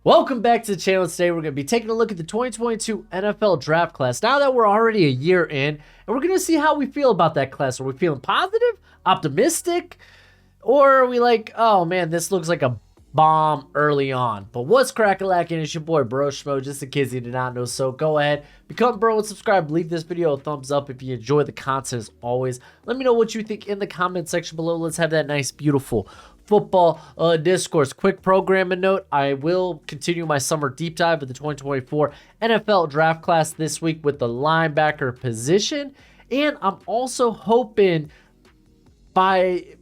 Welcome back to the channel. Today we're going to be taking a look at the 2022 NFL draft class. Now that we're already a year in, and we're going to see how we feel about that class. Are we feeling positive, optimistic, or are we like, oh man, this looks like a bomb early on? But what's crack-a-lackin'? It's your boy Broshmo, just in case you did not know. So go ahead, become a bro and subscribe. Leave this video a thumbs up if you enjoy the content as always. Let me know what you think in the comment section below. Let's have that nice, beautiful football discourse. Quick programming note: I will continue my summer deep dive of the 2024 NFL draft class this week with the linebacker position, and I'm also hoping by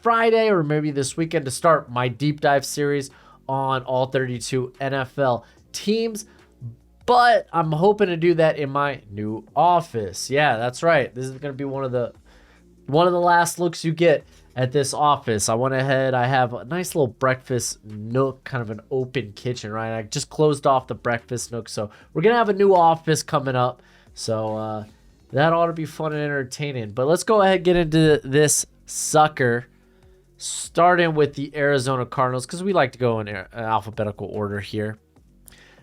Friday or maybe this weekend to start my deep dive series on all 32 NFL teams. But I'm hoping to do that in my new office. Yeah, that's right. This is going to be one of the last looks you get at this office. I went ahead, I have a nice little breakfast nook, kind of an open kitchen, right? I just closed off the breakfast nook, so we're gonna have a new office coming up, so that ought to be fun and entertaining. But let's go ahead and get into this sucker, starting with the Arizona Cardinals, because we like to go in alphabetical order here.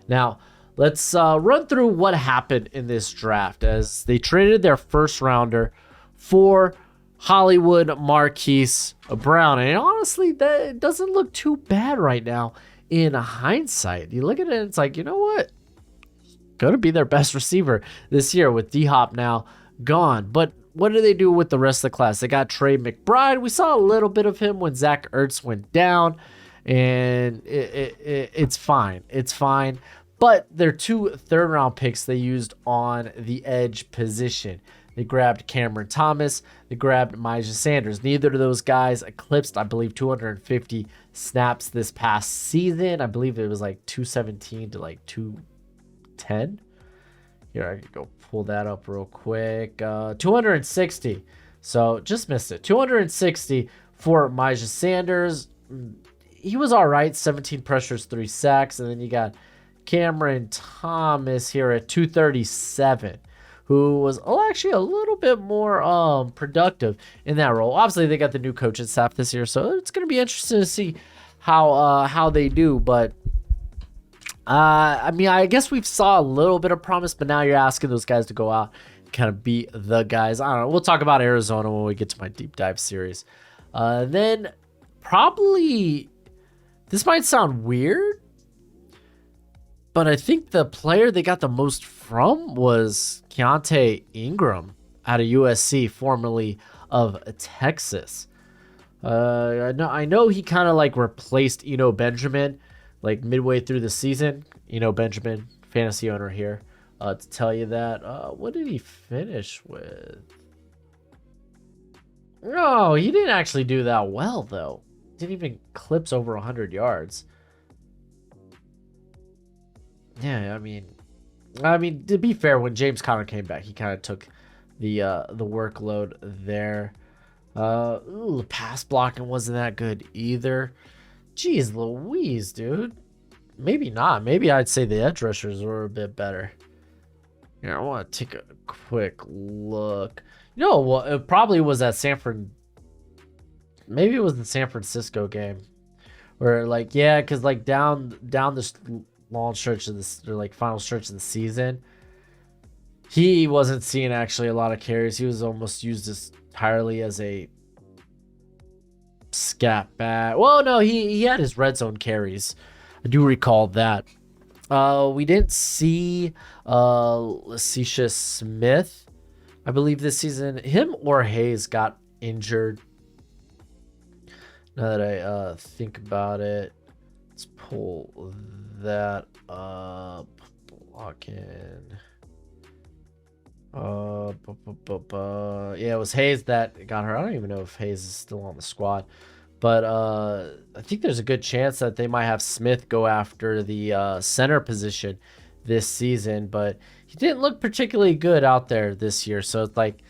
Now let's run through what happened in this draft, as they traded their first rounder for Hollywood Marquise Brown. And honestly, that doesn't look too bad right now in hindsight. You look at it, it's like, you know what? Gonna be their best receiver this year with D-Hop now gone. But what do they do with the rest of the class? They got Trey McBride. We saw a little bit of him when Zach Ertz went down, and it's fine. It's fine. But their two third-round picks they used on the edge position. They grabbed Cameron Thomas. They grabbed Myjah Sanders. Neither of those guys eclipsed, I believe, 250 snaps this past season. I believe it was like 217 to like 210. Here, I could go pull that up real quick. 260. So just missed it. 260 for Myjah Sanders. He was all right. 17 pressures, 3 sacks. And then you got Cameron Thomas here at 237. Who was actually a little bit more productive in that role. Obviously, they got the new coaching staff this year, so it's going to be interesting to see how they do. But I mean, I guess we've saw a little bit of promise, but now you're asking those guys to go out and kind of be the guys. I don't know. We'll talk about Arizona when we get to my deep dive series. Then probably, this might sound weird, but I think the player they got the most from was Keontae Ingram out of USC, formerly of Texas. I know he kind of like replaced Eno Benjamin like midway through the season. Eno Benjamin, fantasy owner here, to tell you that. What did he finish with? No, he didn't actually do that well, though. Didn't even clips over 100 yards. Yeah, I mean, to be fair, when James Conner came back, he kind of took the workload there. Pass blocking wasn't that good either. Jeez Louise, dude. Maybe not. Maybe I'd say the edge rushers were a bit better. Here, I want to take a quick look. You know what? It probably was at Sanford. Maybe it was the San Francisco game, where like, yeah, because like down this long stretch of this, or like final stretch of the season, he wasn't seeing actually a lot of carries. He was almost used entirely as a scat back. Well, no, he had his red zone carries. I do recall that. We didn't see Lecitia Smith, I believe, this season. Him or Hayes got injured. Now that I think about it, let's pull that up. Blocking. Yeah, it was Hayes that got her. I don't even know if Hayes is still on the squad, but I think there's a good chance that they might have Smith go after the center position this season, but he didn't look particularly good out there this year. So it's like,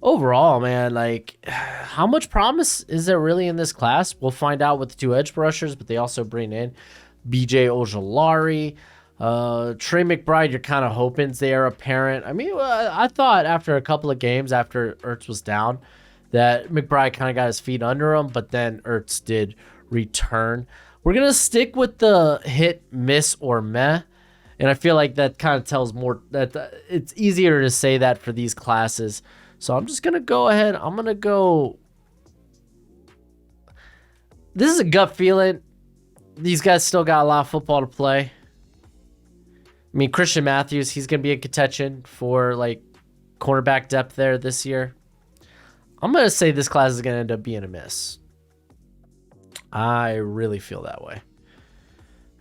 overall, man, like, how much promise is there really in this class? We'll find out with the two edge rushers, but they also bring in BJ Ojulari, Trey McBride. You're kind of hoping they are apparent. I mean, I thought after a couple of games after Ertz was down that McBride kind of got his feet under him, but then Ertz did return. We're going to stick with the hit, miss, or meh. And I feel like that kind of tells more that it's easier to say that for these classes. So I'm just going to go ahead. I'm going to go. This is a gut feeling. These guys still got a lot of football to play. I mean, Christian Matthews, he's going to be in contention for like cornerback depth there this year. I'm going to say this class is going to end up being a miss. I really feel that way.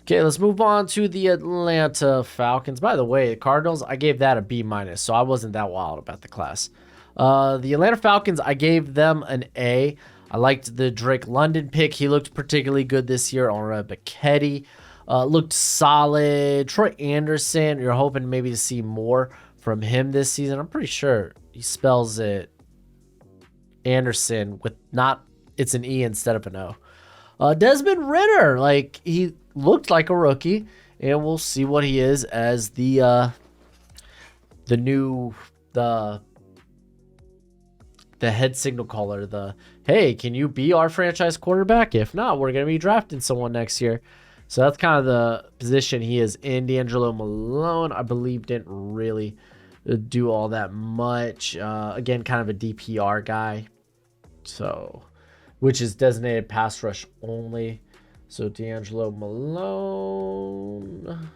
Okay, let's move on to the Atlanta Falcons. By the way, the Cardinals, I gave that a B-, so I wasn't that wild about the class. The Atlanta Falcons, I gave them an A. I liked the Drake London pick. He looked particularly good this year. Olave Bacchetti looked solid. Troy Anderson, you're hoping maybe to see more from him this season. I'm pretty sure he spells it Anderson with not, it's an E instead of an O. Desmond Ridder, like he looked like a rookie, and we'll see what he is as the head signal caller. Hey, can you be our franchise quarterback? If not, we're gonna be drafting someone next year. So that's kind of the position he is in. D'Angelo Malone, I believe, didn't really do all that much. Again, kind of a DPR guy, so which is designated pass rush only. So D'Angelo Malone,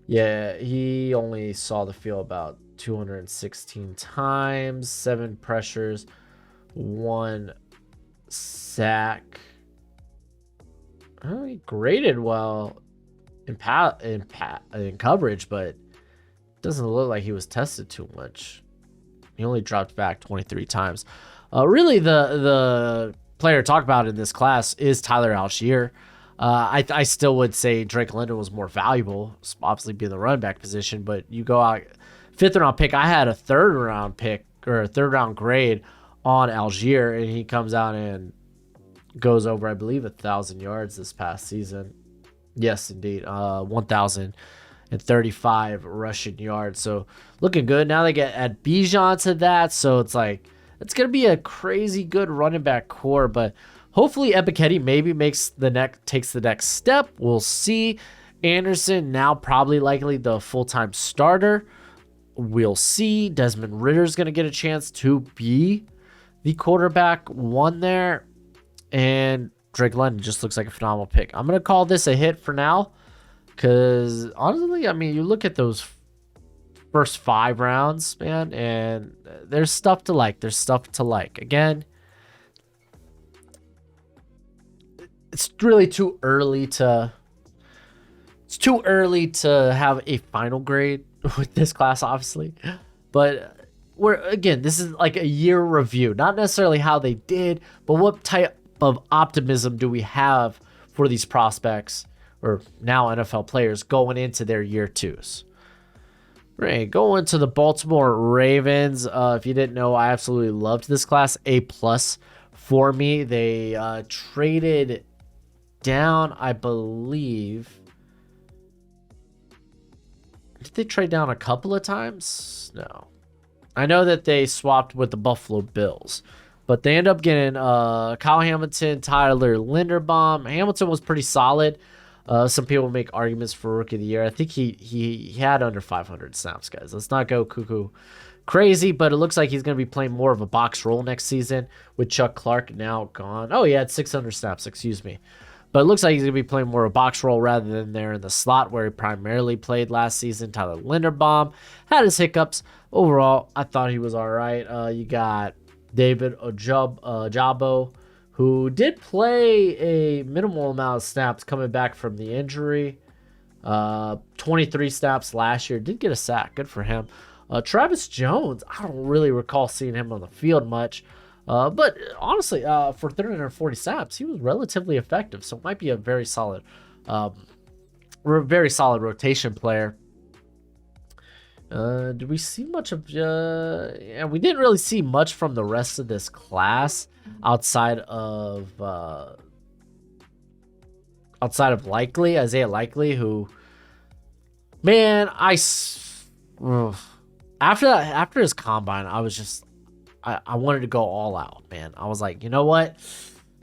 yeah, he only saw the field about 216 times, 7 pressures, 1 sack. He graded well in coverage, but doesn't look like he was tested too much. He only dropped back 23 times. Really, the player to talk about in this class is Tyler Algier. I still would say Drake London was more valuable, obviously being the running back position, but you go out 5th round pick. I had a 3rd round pick or a 3rd round grade on Algier, and he comes out and goes over, I believe, 1,000 yards this past season. Yes, indeed. 1,035 rushing yards. So looking good. Now they add Bijan to that. So it's like, it's going to be a crazy good running back core, but hopefully Ebiketie maybe takes the next step. We'll see. Anderson now probably likely the full-time starter. We'll see. Desmond Ridder's going to get a chance to be the quarterback one there. And Drake London just looks like a phenomenal pick. I'm going to call this a hit for now because, honestly, I mean, you look at those first 5 rounds, man, and there's stuff to like. Again, it's really too early to have a final grade with this class, obviously. But this is like a year review, not necessarily how they did, but what type of optimism do we have for these prospects or now NFL players going into their year 2s. Right, going to the Baltimore Ravens. If you didn't know, I absolutely loved this class. A+ for me. They traded down, I believe. Did they trade down a couple of times? No. I know that they swapped with the Buffalo Bills, but they end up getting Kyle Hamilton, Tyler Linderbaum. Hamilton was pretty solid. Some people make arguments for Rookie of the Year. I think he had under 500 snaps, guys. Let's not go cuckoo crazy, but it looks like he's going to be playing more of a box role next season with Chuck Clark now gone. Oh, he had 600 snaps, excuse me. But it looks like he's going to be playing more of a box role rather than there in the slot where he primarily played last season. Tyler Linderbaum had his hiccups. Overall, I thought he was all right. You got David Ojabo, who did play a minimal amount of snaps coming back from the injury. 23 snaps last year. Did get a sack. Good for him. Travis Jones, I don't really recall seeing him on the field much. But honestly, for 340 snaps, he was relatively effective. So it might be a very solid rotation player. Did we see much of? Yeah, we didn't really see much from the rest of this class outside of Isaiah Likely, who, man, after his combine, I was just I wanted to go all out, man. I was like, you know what?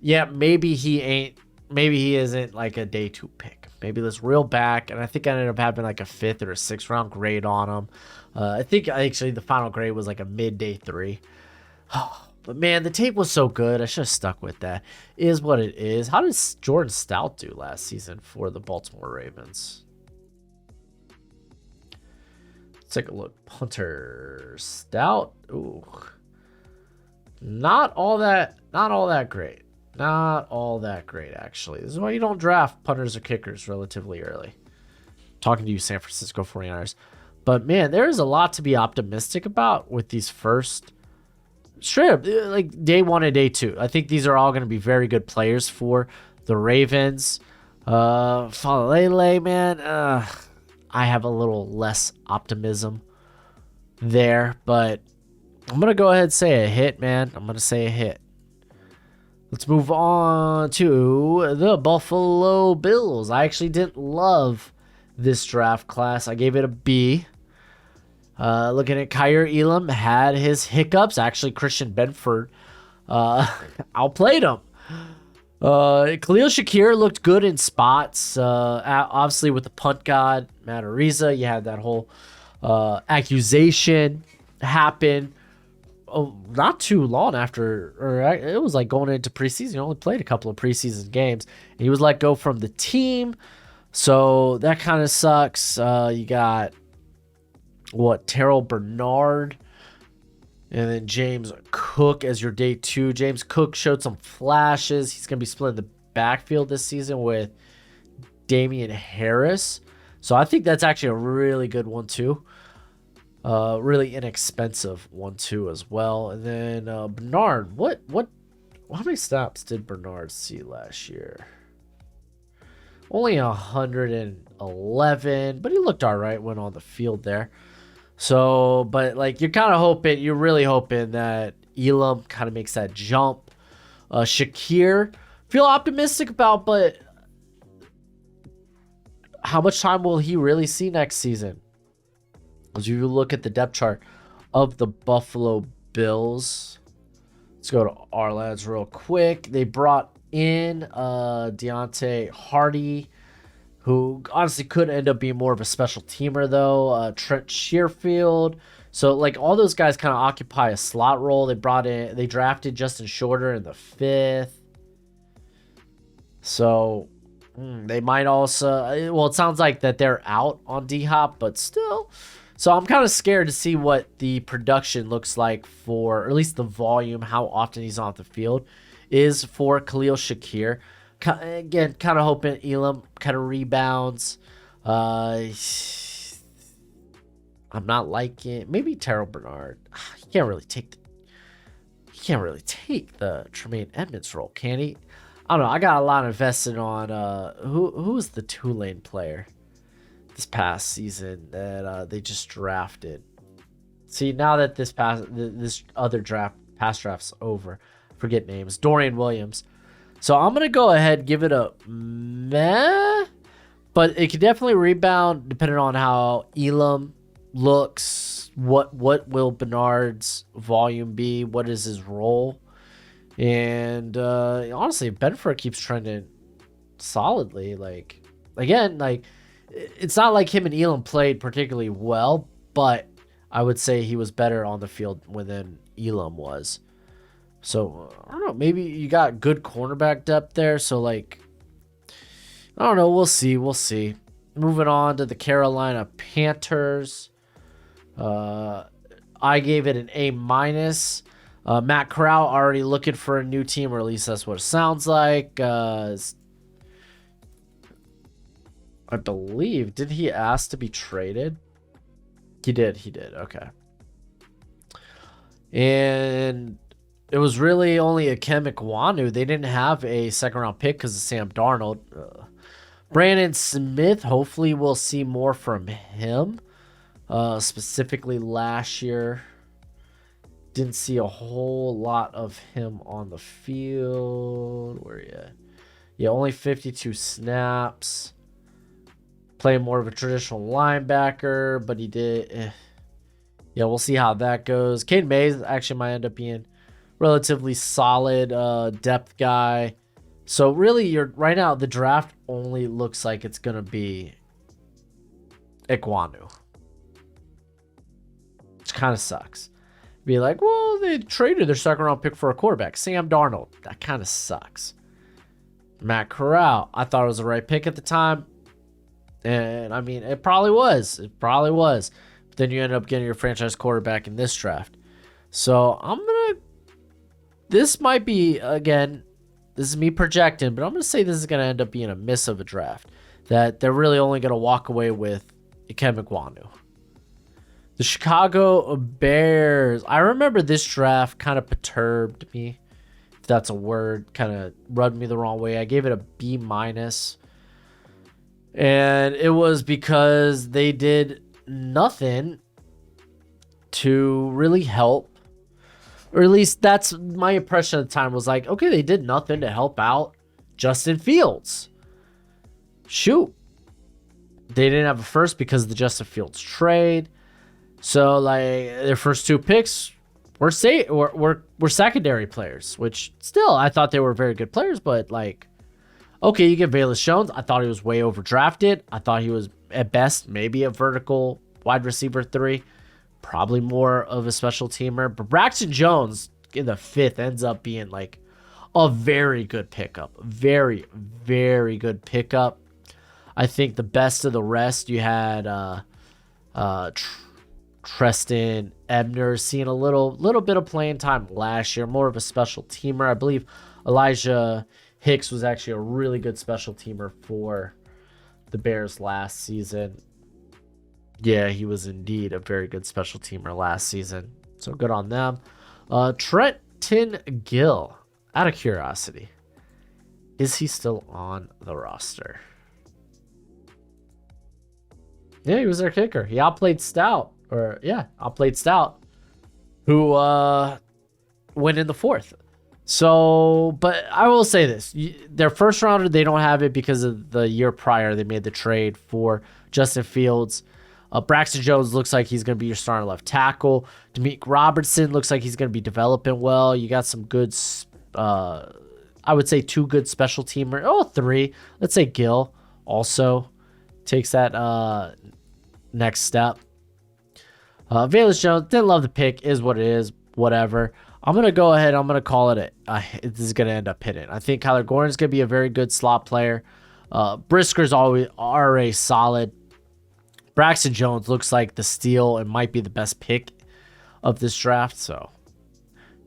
Yeah, maybe he ain't maybe he isn't like a day 2 pick. Maybe this real back, and I think I ended up having like a 5th or a 6th round grade on him. I think actually the final grade was like a mid day 3. But man, the tape was so good. I should have stuck with that. Is what it is. How did Jordan Stout do last season for the Baltimore Ravens? Let's take a look. Punter Stout. Ooh. Not all that great. Not all that great, actually. This is why you don't draft punters or kickers relatively early. Talking to you, San Francisco 49ers. But man, there is a lot to be optimistic about with these first, straight up, like day 1 and day 2. I think these are all going to be very good players for the Ravens. Falele, man, I have a little less optimism there, but I'm going to go ahead and say a hit, man. I'm going to say a hit. Let's move on to the Buffalo Bills. I actually didn't love this draft class. I gave it a B. Looking at Kyer Elam, had his hiccups. Actually, Christian Benford outplayed him. Khalil Shakir looked good in spots. Obviously, with the punt god, Matt Ariza, you had that whole accusation happen. Not too long after, or it was like going into preseason. He only played a couple of preseason games. And he was let go from the team. So that kind of sucks. You got, Terrell Bernard. And then James Cook as your day 2. James Cook showed some flashes. He's going to be splitting the backfield this season with Damian Harris. So I think that's actually a really good one too. Really inexpensive one too as well. And then Bernard, how many snaps did Bernard see last year? Only 111, but he looked all right when on the field there. So, but like you're really hoping that Elam kind of makes that jump. Shakir, feel optimistic about, but how much time will he really see next season? As you look at the depth chart of the Buffalo Bills, let's go to our lads real quick. They brought in Deontay Hardy, who honestly could end up being more of a special teamer though. Trent Shearfield. So like all those guys kind of occupy a slot role. They drafted Justin Shorter in the 5th. So they might also, it sounds like that they're out on D-Hop, but still. So I'm kind of scared to see what the production looks like for, or at least the volume, how often he's on the field, is for Khalil Shakir. Again, kind of hoping Elam kind of rebounds. I'm not liking maybe Terrell Bernard. He can't really take the Tremaine Edmonds role, can he? I don't know. I got a lot invested on who was the Tulane player this past season that they just drafted. See, now that this other past draft's over, forget names. Dorian Williams. So I'm gonna go ahead and give it a meh, but it could definitely rebound depending on how Elam looks. What will Bernard's volume be? What is his role? And honestly, Benford keeps trending solidly. Like again, like it's not like him and Elam played particularly well, but I would say he was better on the field than Elam was. So I don't know. Maybe you got good cornerback depth there. So like, I don't know. We'll see. Moving on to the Carolina Panthers. I gave it an A-. Matt Corral already looking for a new team, or at least that's what it sounds like. I believe, did he ask to be traded? He did. Okay. And it was really only Akem Ikwanu. They didn't have a second round pick because of Sam Darnold. Brandon Smith, hopefully we'll see more from him. Specifically last year. Didn't see a whole lot of him on the field. Where are you at? Yeah, only 52 snaps. Playing more of a traditional linebacker, but he did. Yeah, we'll see how that goes. Cade Mays actually might end up being relatively solid depth guy. So really, right now the draft only looks like it's gonna be Ikwanu, which kind of sucks. Be like, well, they traded their second round pick for a quarterback, Sam Darnold. That kind of sucks. Matt Corral, I thought it was the right pick at the time. And I mean, it probably was. It probably was. But then you end up getting your franchise quarterback in this draft. So this might be, again, this is me projecting, but I'm going to say this is going to end up being a miss of a draft. That they're really only going to walk away with Ikem Ekwonu. The Chicago Bears. I remember this draft kind of perturbed me. If that's a word, kind of rubbed me the wrong way. I gave it a B-. And it was because they did nothing to really help. Or at least that's my impression at the time, was like, okay, they did nothing to help out Justin Fields. Shoot. They didn't have a first because of the Justin Fields trade. So, like, their first two picks were secondary players, which still, I thought they were very good players, but, like, okay, you get Willis Jones. I thought he was way overdrafted. I thought he was, at best, maybe a vertical wide receiver 3. Probably more of a special teamer. But Braxton Jones in the 5th ends up being, like, a very good pickup. Very, very good pickup. I think the best of the rest, you had Treston Ebner seeing a little bit of playing time last year, more of a special teamer. I believe Elijah Hicks was actually a really good special teamer for the Bears last season. Yeah, he was indeed a very good special teamer last season. So good on them. Trenton Gill, out of curiosity, is he still on the roster? Yeah, he was their kicker. He outplayed Stout. Outplayed Stout, who went in the 4th. So, but I will say this. Their first rounder, they don't have it because of the year prior they made the trade for Justin Fields. Braxton Jones looks like he's going to be your starting left tackle. Demeek Robertson looks like he's going to be developing well. You got some good, I would say 2 good special teamers. Oh, 3. Let's say Gill also takes that next step. Willis Jones, didn't love the pick, is what it is, whatever. I'm going to go ahead, I'm going to call it this is going to end up hitting. I think Kyler Gordon's going to be a very good slot player. Brisker's already solid. Braxton Jones looks like the steal and might be the best pick of this draft. So,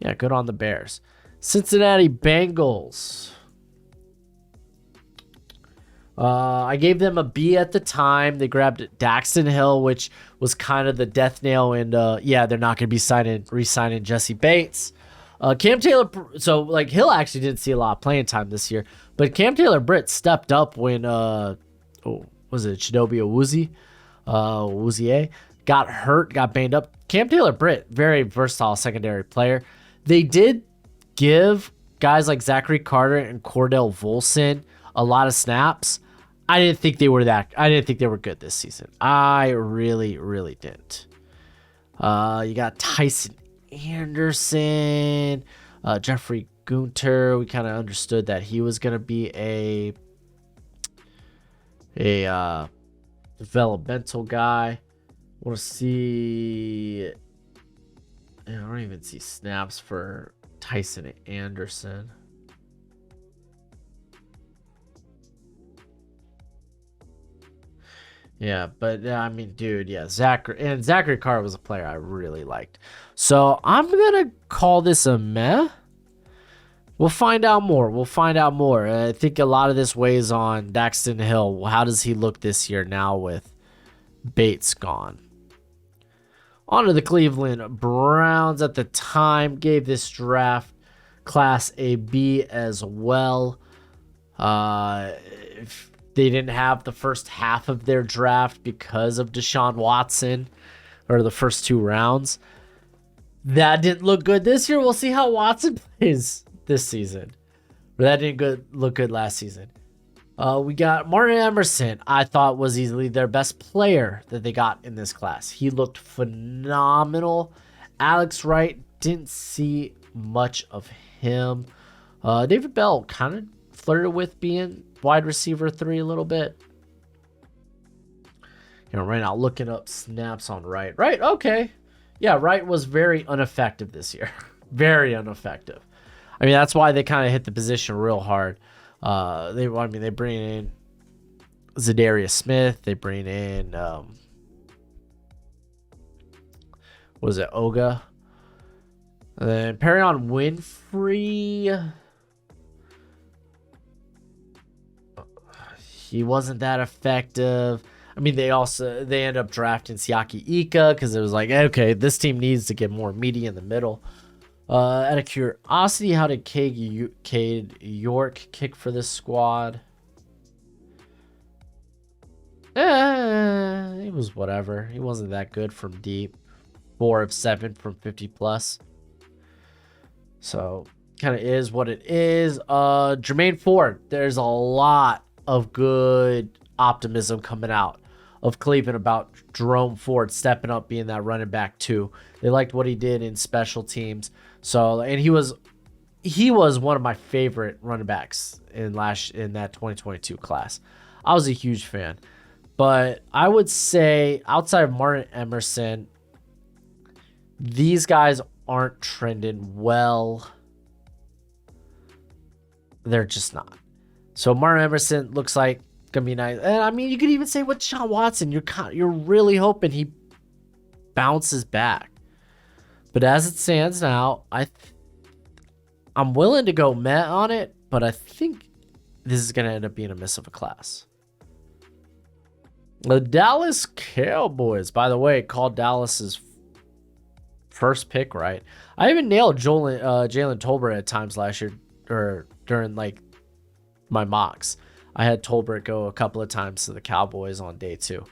yeah, good on the Bears. Cincinnati Bengals. I gave them a B at the time. They grabbed Daxton Hill, which was kind of the death nail. And they're not going to be re-signing Jesse Bates. Cam Taylor, so like Hill actually didn't see a lot of playing time this year, but Cam Taylor-Britt stepped up when was it Chidobe Awuzie got hurt, got banged up. Cam Taylor-Britt, very versatile secondary player. They did give guys like Zachary Carter and Cordell Volson a lot of snaps. I didn't think they were good this season. I really, really didn't. You got Tyson Anderson, Jeffrey Gunter. We kind of understood that he was going to be a developmental guy. Want to see? I don't even see snaps for Tyson Anderson. Yeah, but I mean, dude, yeah, Zachary Carter was a player I really liked. So I'm gonna call this a meh. We'll find out more. I think a lot of this weighs on Daxton Hill. How does he look this year now with Bates gone? On to the Cleveland Browns. At the time, gave this draft class a B as well. If they didn't have the first half of their draft because of Deshaun Watson, or the first 2 rounds. That didn't look good this year. We'll see how Watson plays this season. But that didn't look good last season. We got Martin Emerson. I thought was easily their best player that they got in this class. He looked phenomenal. Alex Wright, didn't see much of him. David Bell kind of flirted with being wide receiver 3 a little bit. You know, right now looking up snaps on Wright. Right, okay. Yeah, Wright was very ineffective this year. Very ineffective. I mean, that's why they kind of hit the position real hard. They bring in Zadarius Smith. They bring in was it Oga? And then Perion Winfrey. He wasn't that effective. I mean, they end up drafting Siaki Ika because it was like, okay, this team needs to get more meaty in the middle. Out of curiosity, how did Cade York kick for this squad? It was whatever. He wasn't that good from deep. 4 of 7 from 50 plus. So kind of is what it is. Jermaine Ford. There's a lot of good optimism coming out of Cleveland about Jerome Ford stepping up, being that running back too. They liked what he did in special teams. So, and he was one of my favorite running backs in that 2022 class. I was a huge fan. But I would say outside of Martin Emerson, these guys aren't trending well. They're just not. So Martin Emerson looks like gonna be nice. And I mean, you could even say with Sean Watson, you're really hoping he bounces back. But as it stands now, I'm willing to go Met on it, but I think this is gonna end up being a miss of a class. The Dallas Cowboys, by the way, called Dallas's first pick right. I even nailed Jalen Tolbert at times last year, or during like my mocks. I had Tolbert go a couple of times to the Cowboys on day 2.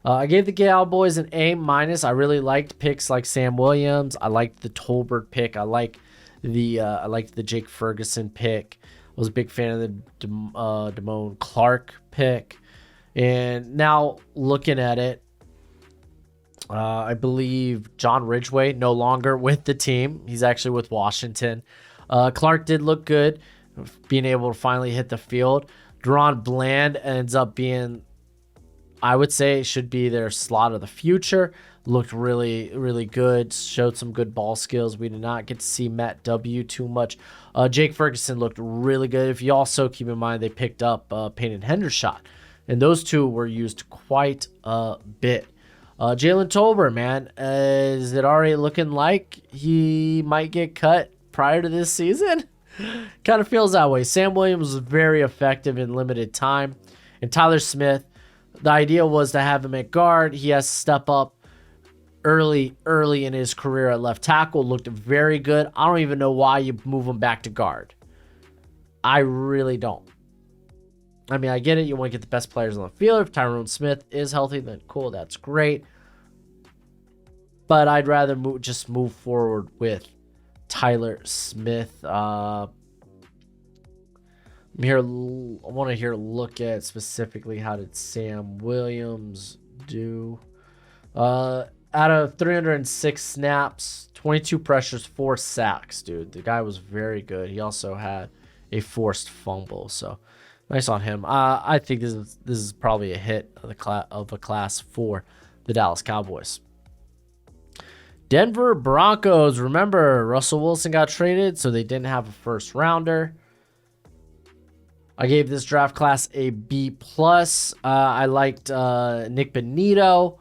I gave the Cowboys an A-. I really liked picks like Sam Williams. I liked the Tolbert pick. I liked the Jake Ferguson pick. I was a big fan of the Damone Clark pick. And now looking at it, I believe John Ridgeway no longer with the team. He's actually with Washington. Clark did look good, being able to finally hit the field. Deron Bland ends up being, I would say, should be their slot of the future. Looked really, really good. Showed some good ball skills. We did not get to see Matt W too much. Jake Ferguson looked really good. If you also keep in mind, they picked up Peyton Hendershot. And those two were used quite a bit. Jalen Tolbert, man, is it already looking like he might get cut prior to this season? Kind of feels that way. Sam Williams was very effective in limited time. And Tyler Smith, the idea was to have him at guard. He has to step up early in his career at left tackle. Looked very good. I don't even know why you move him back to guard. I really don't. I mean, I get it. You want to get the best players on the field. If Tyrone Smith is healthy, then cool. That's great. But I'd rather just move forward with Tyler Smith. I want to look at specifically how did Sam Williams do. Out of 306 snaps, 22 pressures, 4 sacks, dude. The guy was very good. He also had a forced fumble, so nice on him. I think this is probably a hit of a class for the Dallas Cowboys. Denver Broncos. Remember, Russell Wilson got traded, so they didn't have a first rounder. I gave this draft class a B+. I liked Nick Benito.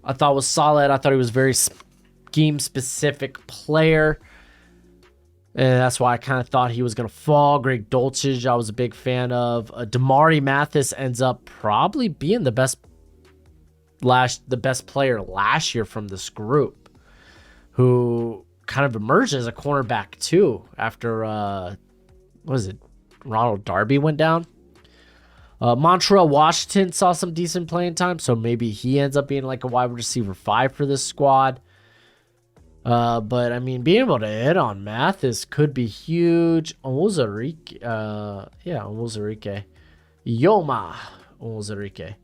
I thought was solid. I thought he was a very scheme-specific player. And that's why I kind of thought he was going to fall. Greg Dulcich, I was a big fan of. Damari Mathis ends up probably being the best player last year from this group, who kind of emerged as a cornerback too after Ronald Darby went down. Montreal Washington saw some decent playing time, so maybe he ends up being like a wide receiver 5 for this squad. But I mean, being able to hit on Mathis could be huge. Omozarike. Yoma Omozarike.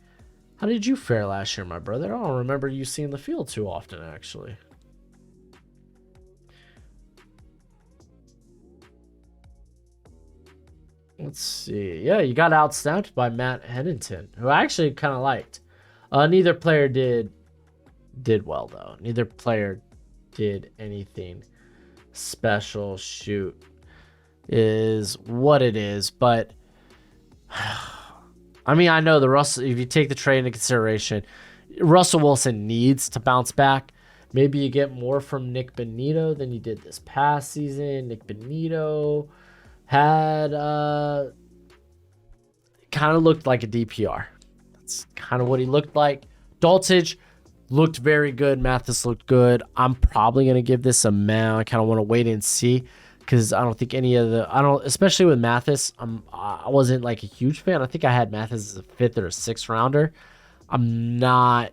How did you fare last year, my brother? I don't remember you seeing the field too often, actually. Let's see. Yeah, you got outsnapped by Matt Hennington, who I actually kind of liked. Neither player did well, though. Neither player did anything special. Shoot is what it is. But, I mean, I know the Russell, if you take the trade into consideration, Russell Wilson needs to bounce back. Maybe you get more from Nick Benito than you did this past season. Nick Benito had kind of looked like a DPR. That's kind of what he looked like. Dulcich looked very good. Mathis looked good. I'm probably going to give this a man. I kind of want to wait and see because I don't think any of the, especially with Mathis, I wasn't like a huge fan. I think I had Mathis as a 5th or a 6th rounder. I'm not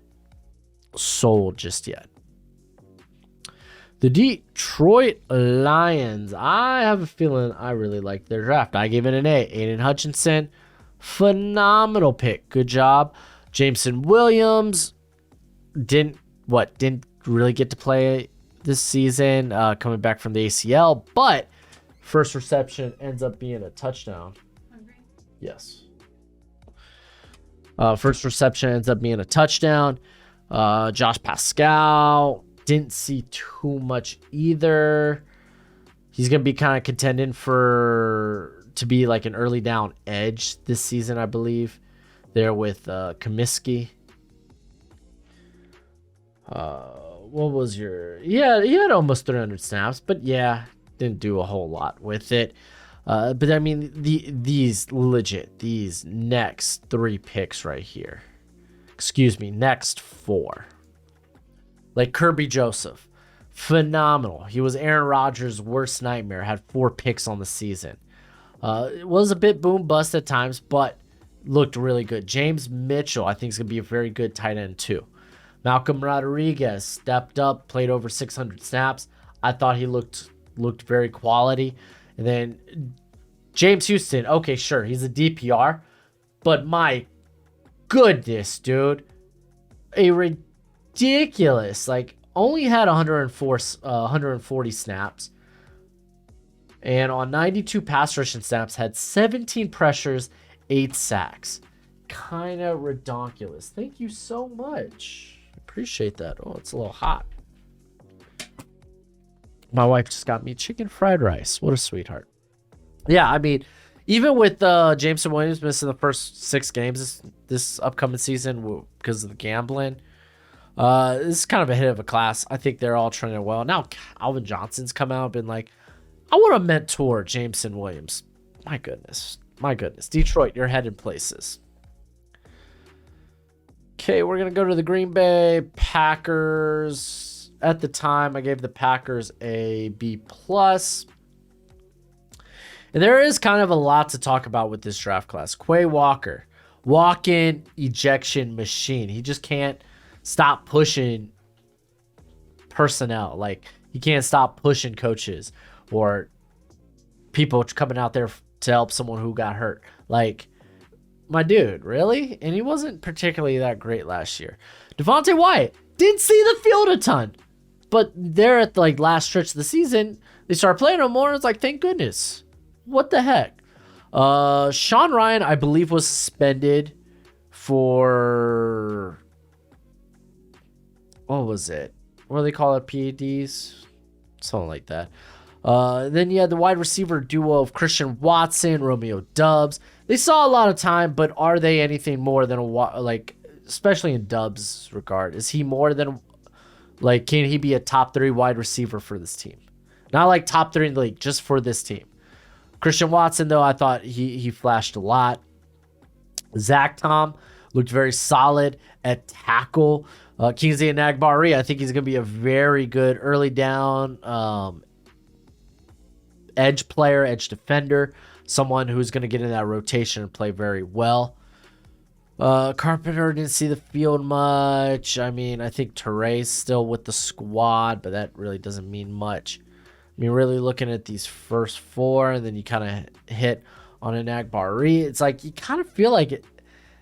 sold just yet. The Detroit Lions. I have a feeling I really like their draft. I gave it an A. Aidan Hutchinson, phenomenal pick. Good job. Jameson Williams didn't really get to play this season, coming back from the ACL, but first reception ends up being a touchdown. Yes. First reception ends up being a touchdown. Josh Pascal. Didn't see too much either. He's going to be kind of contending to be like an early down edge this season, I believe. There with Comiskey. What was your... Yeah, he had almost 300 snaps, but yeah, didn't do a whole lot with it. But I mean, these next 3 picks right here. Excuse me, next 4. Like Kirby Joseph, phenomenal. He was Aaron Rodgers' worst nightmare. Had 4 picks on the season. It was a bit boom bust at times, but looked really good. James Mitchell, I think, is going to be a very good tight end too. Malcolm Rodriguez stepped up, played over 600 snaps. I thought he looked very quality. And then James Houston, okay, sure, he's a DPR, but my goodness, dude, a ridiculous, like only had 140 snaps, and on 92 pass rushing snaps had 17 pressures, 8 sacks. Kind of redonkulous. Thank you so much. Appreciate that. Oh, it's a little hot. My wife just got me chicken fried rice. What a sweetheart. Yeah, I mean, even with Jameson Williams missing the first 6 games this upcoming season because of the gambling, this is kind of a hit of a class. I think they're all trending well. Now, Alvin Johnson's come out and been like, I want to mentor Jameson Williams. My goodness. Detroit, you're headed places. Okay, we're going to go to the Green Bay Packers. At the time, I gave the Packers a B+. And there is kind of a lot to talk about with this draft class. Quay Walker, walk-in ejection machine. He just can't stop pushing personnel. Like, he can't stop pushing coaches or people coming out there to help someone who got hurt. Like, my dude, really? And he wasn't particularly that great last year. Devontae Wyatt didn't see the field a ton. But there at the last stretch of the season, they started playing him more. And it's like, thank goodness. What the heck? Sean Ryan, I believe, was suspended for... What was it? What do they call it? PEDs? Something like that. Then you had the wide receiver duo of Christian Watson, Romeo Doubs. They saw a lot of time, but are they anything more than especially in Doubs' regard? Is he more than, can he be a top 3 wide receiver for this team? Not like top 3 in the league, just for this team. Christian Watson, though, I thought he flashed a lot. Zach Tom looked very solid at tackle. Kingsley Enagbare, I think he's going to be a very good early down edge player, edge defender, someone who's going to get in that rotation and play very well. Carpenter didn't see the field much. I mean, I think Tere's still with the squad, but that really doesn't mean much. I mean, really looking at these first 4, and then you kind of hit on Enagbare. It's like you kind of feel like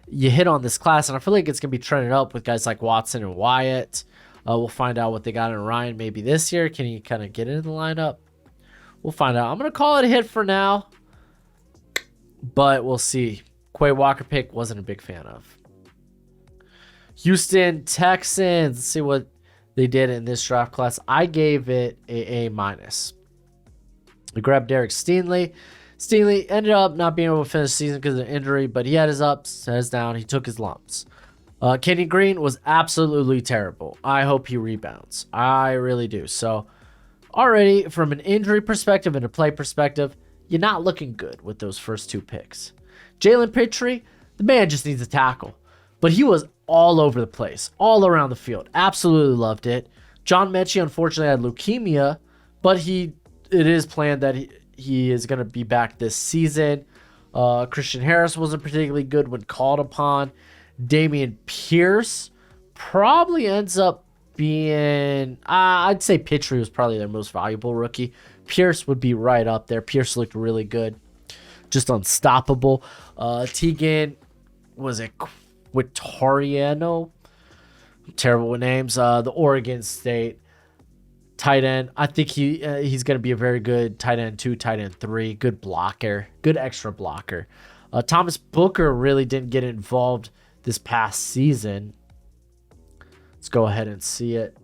you hit on this class, and I feel like it's going to be trending up with guys like Watson and Wyatt. We'll find out what they got in Ryan maybe this year. Can he kind of get into the lineup? We'll find out. I'm going to call it a hit for now. but we'll see. Quay Walker pick, wasn't a big fan of. Houston Texans. Let's see what they did in this draft class. I gave it a A-. We grabbed Derek Stingley. Stingley ended up not being able to finish the season because of injury, but he had his ups, his downs. He took his lumps. Kenny Green was absolutely terrible. I hope he rebounds. I really do. So already from an injury perspective and a play perspective, you're not looking good with those first 2 picks. Jalen Pitre, the man just needs a tackle. But he was all over the place, all around the field. Absolutely loved it. John Mechie, unfortunately, had leukemia, but it is planned that he is going to be back this season. Christian Harris wasn't particularly good when called upon. Damian Pierce probably ends up being, I'd say Pitre was probably their most valuable rookie. Pierce would be right up there. Pierce looked really good. Just unstoppable. Tegan was a Quitariano. Terrible with names. The Oregon State tight end. I think he's going to be a very good tight end 2, tight end 3. Good blocker. Good extra blocker. Thomas Booker really didn't get involved this past season. Let's go ahead and see it.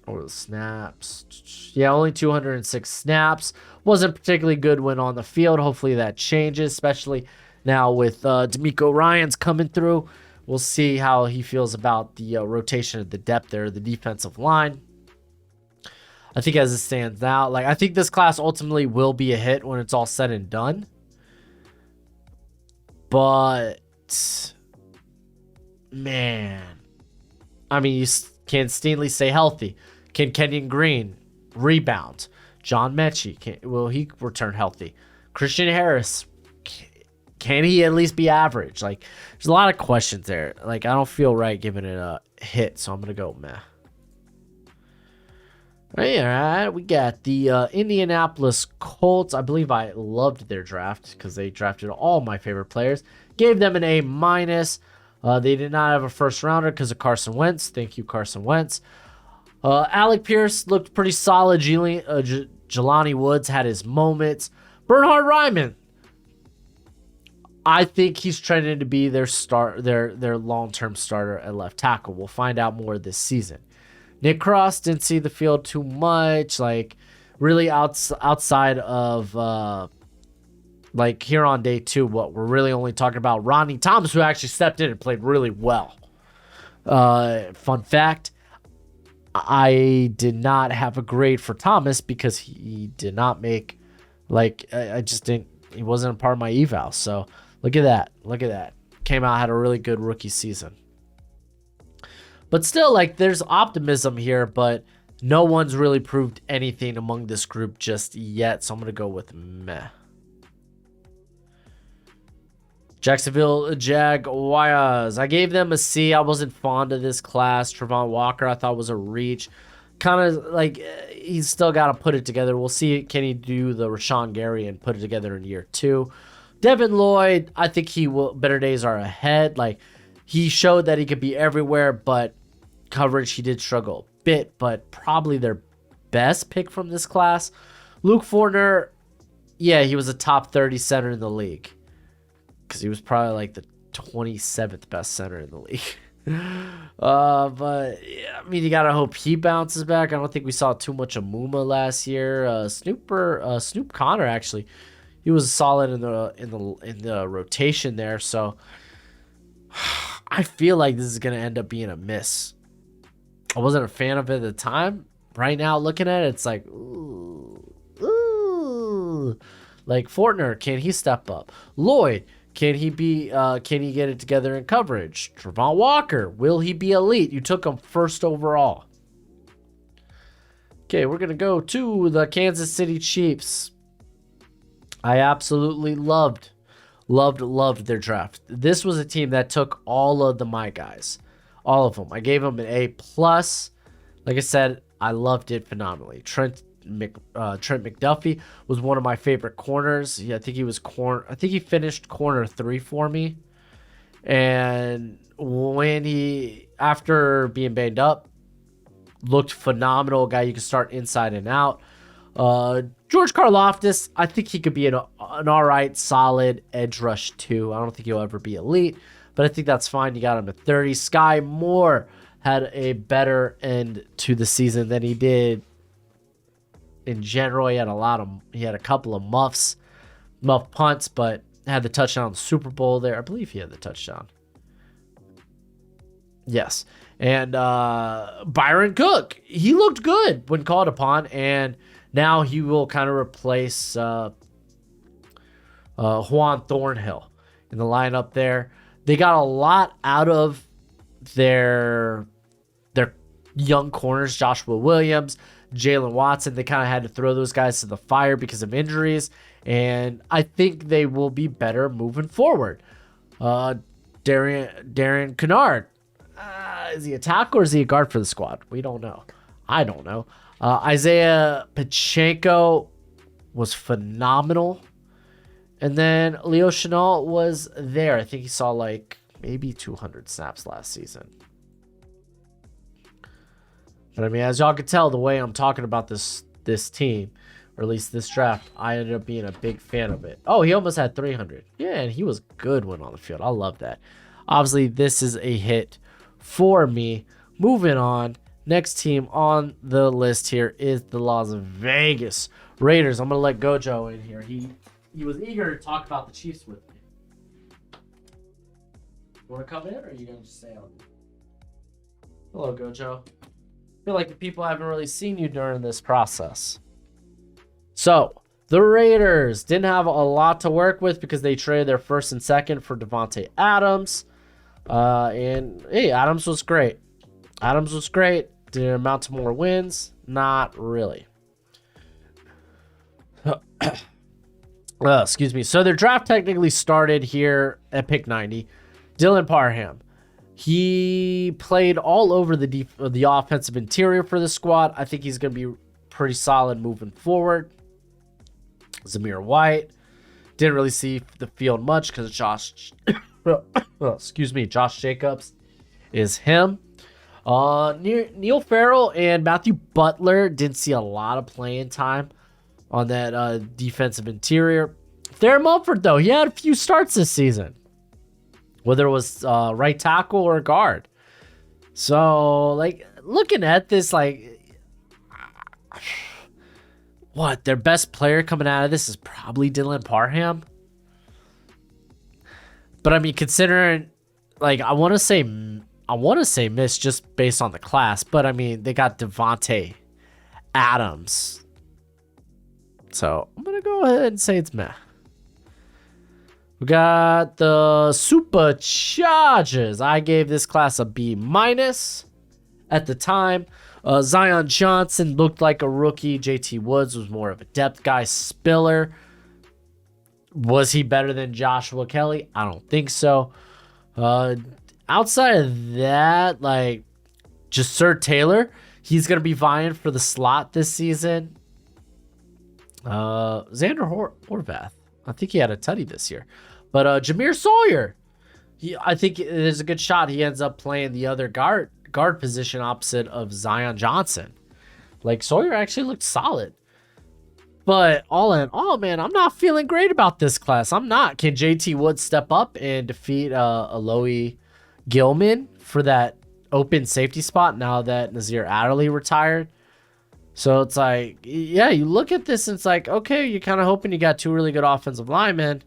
Or the snaps. Yeah, only 206 snaps. Wasn't particularly good when on the field. Hopefully that changes, especially now with D'Amico Ryans coming through. We'll see how he feels about the rotation of the depth there, the defensive line. I think as it stands now, I think this class ultimately will be a hit when it's all said and done. But, man, I mean, can Stingley stay healthy? Can Kenyon Green rebound? John Mechie, will he return healthy? Christian Harris, can he at least be average? There's a lot of questions there. I don't feel right giving it a hit, so I'm going to go meh. All right, we got the Indianapolis Colts. I believe I loved their draft because they drafted all my favorite players. Gave them an A-. They did not have a first rounder because of Carson Wentz. Thank you, Carson Wentz. Alec Pierce looked pretty solid. Jelani Woods had his moments. Bernhard Raimann, I think he's trending to be their long-term starter at left tackle. We'll find out more this season. Nick Cross didn't see the field too much, really outside of here on day 2. What we're really only talking about Ronnie Thomas, who actually stepped in and played really well. Fun fact, I did not have a grade for Thomas because he did not make I just didn't. He wasn't a part of my eval. So look at that. Came out, had a really good rookie season. But still, there's optimism here, but no one's really proved anything among this group just yet. So I'm going to go with meh. Jacksonville Jaguars. I gave them a C. I wasn't fond of this class. Trevon Walker, I thought was a reach. Kind of he's still got to put it together. We'll see, can he do the Rashawn Gary and put it together in year 2. Devin Lloyd, I think he will. Better days are ahead. He showed that he could be everywhere, but coverage, he did struggle a bit, but probably their best pick from this class. Luke Fortner, yeah, he was a top 30 center in the league because he was probably the 27th best center in the league. But yeah, I mean, you gotta hope he bounces back. I don't think we saw too much of Muma last year. Snoop Connor, actually, he was solid in the rotation there. So I feel like this is gonna end up being a miss. I wasn't a fan of it at the time. Right now, looking at it, it's ooh. Fortner, can he step up? Lloyd, can he get it together in coverage? Trevon Walker, will he be elite? You took him first overall. Okay, we're gonna go to the Kansas City Chiefs. I absolutely loved their draft. This was a team that took all of my guys. All of them. I gave them an A+. Like I said, I loved it phenomenally. Trent McDuffie was one of my favorite corners. Yeah, I think he finished corner 3 for me. And when after being banged up, looked phenomenal. A guy you can start inside and out. George Karlaftis, I think he could be an all right, solid edge rush too. I don't think he'll ever be elite, but I think that's fine. You got him at 30. Sky Moore had a better end to the season than he did in general. He had a couple of muff punts, but had the touchdown in the Super Bowl there. I believe he had the touchdown. Yes. And Byron Cook, he looked good when called upon, and now he will kind of replace Juan Thornhill in the lineup there. They got a lot out of their young corners, Joshua Williams, Jalen Watson. They kind of had to throw those guys to the fire because of injuries, and I think they will be better moving forward. Darian Kennard, is he a tackle or is he a guard for the squad? We don't know. I don't know. Isaiah Pacheco was phenomenal. And then Leo Chenal was there. I think he saw like maybe 200 snaps last season. But I mean, as y'all can tell, the way I'm talking about this team, or at least this draft, I ended up being a big fan of it. Oh, he almost had 300. Yeah, and he was good when on the field. I love that. Obviously, this is a hit for me. Moving on. Next team on the list here is the Las Vegas Raiders. I'm going to let Gojo in here. He was eager to talk about the Chiefs with me. You want to come in, or are you going to just stay on? Hello, Gojo. I feel like the people haven't really seen you during this process. So, the Raiders didn't have a lot to work with because they traded their first and second for Devontae Adams. And, hey, Adams was great. Did it amount to more wins? Not really. Excuse me. So, their draft technically started here at pick 90. Dylan Parham. He played all over the offensive interior for the squad. I think he's going to be pretty solid moving forward. Zamir White. Didn't really see the field much because Josh Jacobs is him. Neil Farrell and Matthew Butler didn't see a lot of playing time on that defensive interior. Thayer Mumford, though, he had a few starts this season, whether it was right tackle or guard. So, like, looking at this, like, what, their best player coming out of this is probably Dylan Parham. But I mean, considering, like, I want to say miss just based on the class, but I mean, they got Devontae Adams. So I'm gonna go ahead and say it's meh. We got the Superchargers. I gave this class a B- at the time. Zion Johnson looked like a rookie. JT Woods was more of a depth guy. Spiller, was he better than Joshua Kelly? I don't think so. Outside of that, like, just Sir Taylor, he's going to be vying for the slot this season. Xander Horvath, I think he had a tutty this year. But Jameer Sawyer, I think there's a good shot he ends up playing the other guard position opposite of Zion Johnson. Like, Sawyer actually looked solid. But all in all, man, I'm not feeling great about this class. I'm not. Can JT Woods step up and defeat Alohi Gilman for that open safety spot now that Nazir Adderley retired? So it's like, yeah, you look at this and it's like, okay, you're kind of hoping you got two really good offensive linemen.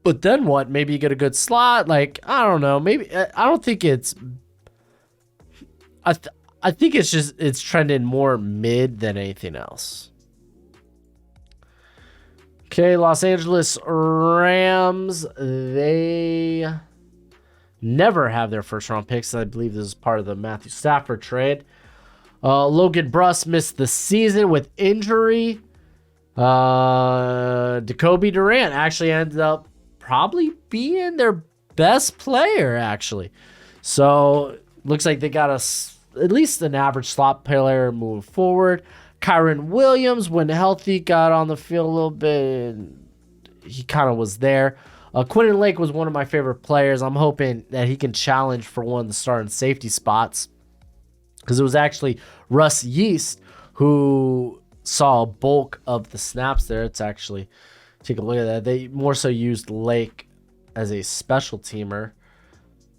But then what? Maybe you get a good slot. Like, I don't know. Maybe I don't think it's. I think it's trending more mid than anything else. Okay, Los Angeles Rams. They never have their first round picks. I believe this is part of the Matthew Stafford trade. Logan Bruss missed the season with injury. Jacoby Durant actually ended up probably being their best player, actually. So, looks like they got at least an average slot player moving forward. Kyron Williams, when healthy, got on the field a little bit. He kind of was there. Quentin Lake was one of my favorite players. I'm hoping that he can challenge for one of the starting safety spots, because it was actually Russ Yeast who saw a bulk of the snaps there. It's actually, take a look at that. They more so used Lake as a special teamer.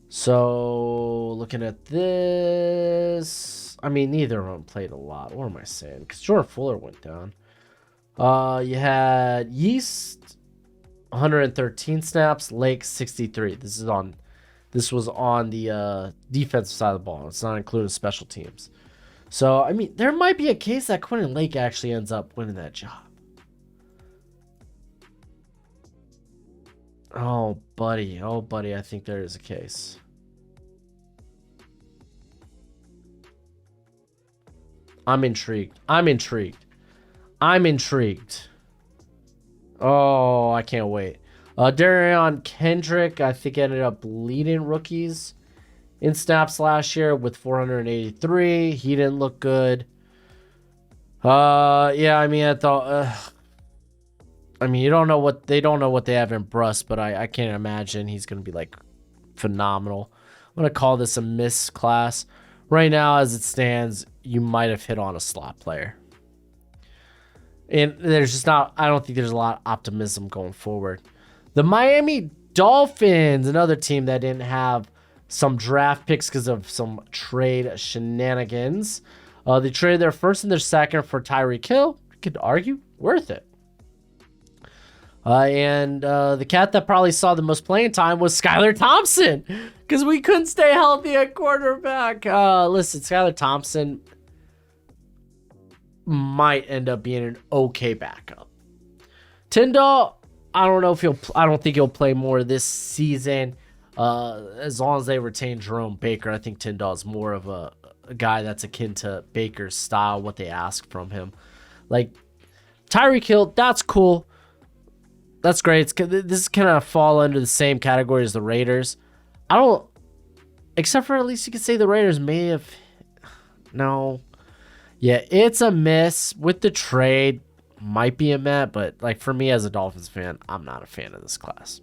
So looking at this, I mean, neither of them played a lot. What am I saying? Because Jordan Fuller went down. You had Yeast, 113 snaps. Lake, 63. This was on the defensive side of the ball. It's not including special teams. So I mean, there might be a case that Quentin Lake actually ends up winning that job. Oh, buddy. I think there is a case. I'm intrigued. Oh, I can't wait. Darion Kendrick, I think, ended up leading rookies in snaps last year with 483. He didn't look good. Yeah, I mean, I thought... I mean, they don't know what they have in Bruss, but I can't imagine he's going to be, like, phenomenal. I'm going to call this a miss class. Right now, as it stands, you might have hit on a slot player. And there's just not, I don't think there's a lot of optimism going forward. The Miami Dolphins, another team that didn't have some draft picks because of some trade shenanigans. They traded their first and their second for Tyreek Hill. You could argue, worth it. And the cat that probably saw the most playing time was Skylar Thompson because we couldn't stay healthy at quarterback. Listen, Skylar Thompson might end up being an okay backup. Tyndall, I don't think he'll play more this season. As long as they retain Jerome Baker, I think Tyndall is more of a guy that's akin to Baker's style, what they ask from him. Like Tyreek Hill, that's cool. That's great. This kind of fall under the same category as the Raiders. Except for at least you could say the Raiders may have. No. Yeah, it's a miss with the trade. Might be a met, but like for me as a Dolphins fan, I'm not a fan of this class.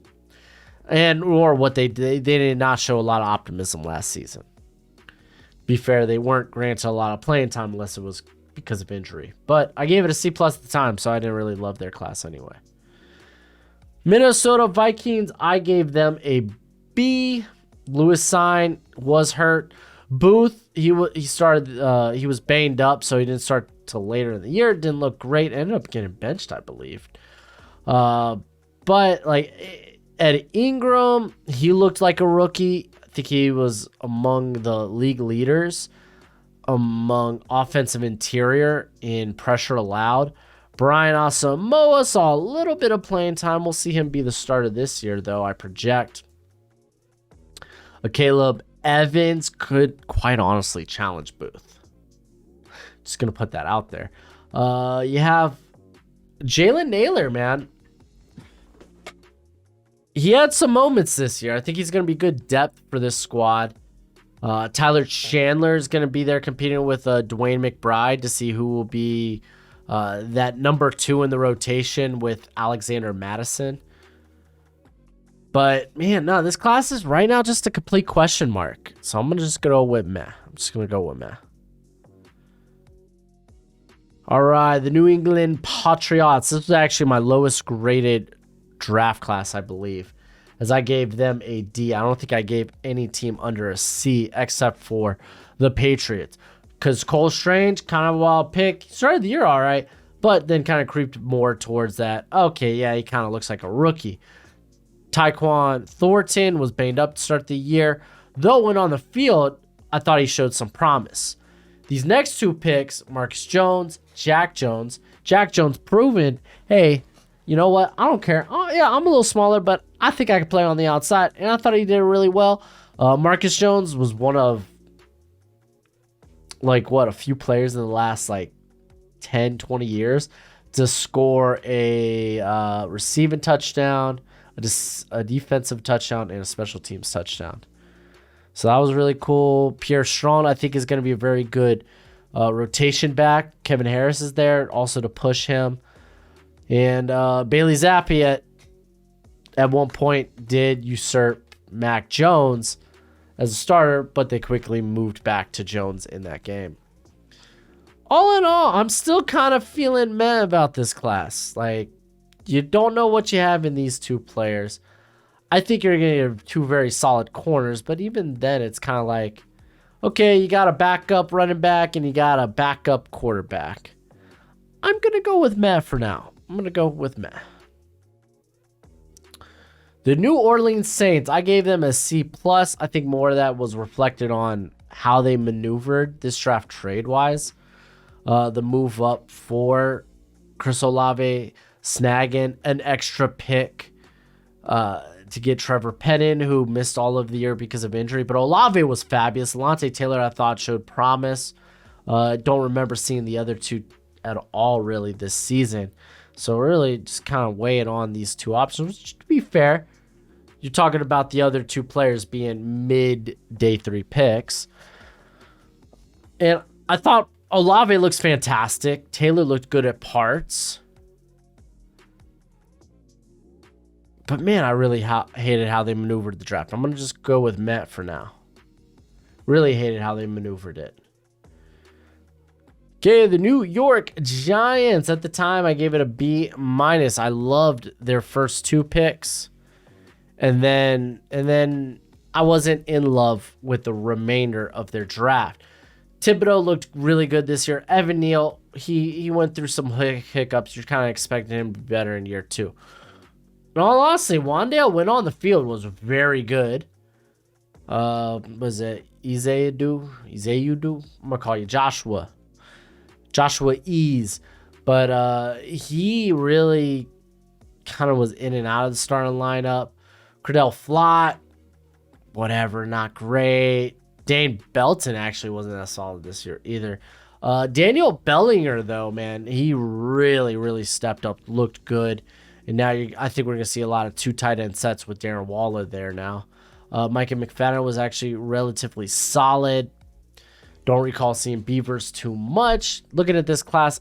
Or what they did. They did not show a lot of optimism last season. Be fair, they weren't granted a lot of playing time unless it was because of injury. But I gave it a C+ at the time, so I didn't really love their class anyway. Minnesota Vikings, I gave them a B. Lewis Sign was hurt. Booth, he was banged up, so he didn't start till later in the year. Didn't look great. Ended up getting benched, I believe. But like Ed Ingram, he looked like a rookie. I think he was among the league leaders among offensive interior in pressure allowed. Brian Asamoah saw a little bit of playing time. We'll see him be the starter this year, though, I project. Caleb Evans could quite honestly challenge Booth. Just going to put that out there. You have Jalen Naylor, man. He had some moments this year. I think he's going to be good depth for this squad. Tyler Chandler is going to be there competing with Dwayne McBride to see who will be that number 2 in the rotation with Alexander Madison. But, man, no, this class is right now just a complete question mark. So I'm going to just go with meh. All right, the New England Patriots. This was actually my lowest graded draft class, I believe, as I gave them a D. I don't think I gave any team under a C except for the Patriots. Because Cole Strange, kind of a wild pick. He started the year all right, but then kind of creeped more towards that. Okay, yeah, he kind of looks like a rookie. Tyquan Thornton was banged up to start the year. Though when on the field, I thought he showed some promise. These next 2 picks, Marcus Jones, Jack Jones. Jack Jones proven, hey, you know what? I don't care. Oh, yeah, I'm a little smaller, but I think I can play on the outside. And I thought he did really well. Marcus Jones was one of, a few players in the last, 10, 20 years to score a receiving touchdown, a defensive touchdown, and a special teams touchdown. So that was really cool. Pierre Strong, I think, is going to be a very good rotation back. Kevin Harris is there also to push him. And Bailey Zappi at one point did usurp Mac Jones as a starter, but they quickly moved back to Jones in that game. all in all, I'm still kind of feeling meh about this class. Like, you don't know what you have in these two players. I think you're going to get two very solid corners, but even then, it's kind of like, okay, you got a backup running back and you got a backup quarterback. I'm going to go with meh for now. I'm going to go with meh. The New Orleans Saints, I gave them a C+. I think more of that was reflected on how they maneuvered this draft trade-wise. The move up for Chris Olave, snagging an extra pick to get Trevor Pennon, who missed all of the year because of injury. But Olave was fabulous. Alontae Taylor, I thought, showed promise. Don't remember seeing the other two at all, really, this season. So really just kind of weighing on these two options, which, to be fair, you're talking about the other two players being mid-day 3 picks. And I thought Olave looks fantastic. Taylor looked good at parts. But, man, I really hated how they maneuvered the draft. I'm going to just go with Matt for now. Really hated how they maneuvered it. Okay, the New York Giants. At the time, I gave it a B-. I loved their first 2 picks. And then I wasn't in love with the remainder of their draft. Thibodeau looked really good this year. Evan Neal, he went through some hiccups. You're kind of expecting him to be better in year 2. In all honesty, Wandale went on the field, was very good. Was it Izeudu? I'm going to call you Joshua Ease. But he really kind of was in and out of the starting lineup. Cordell Flott, whatever, not great. Dane Belton actually wasn't that solid this year either. Daniel Bellinger, though, man, he really, really stepped up, looked good. And now I think we're going to see a lot of 2 tight end sets with Darren Waller there now. Micah McFadden was actually relatively solid. Don't recall seeing Beavers too much. Looking at this class,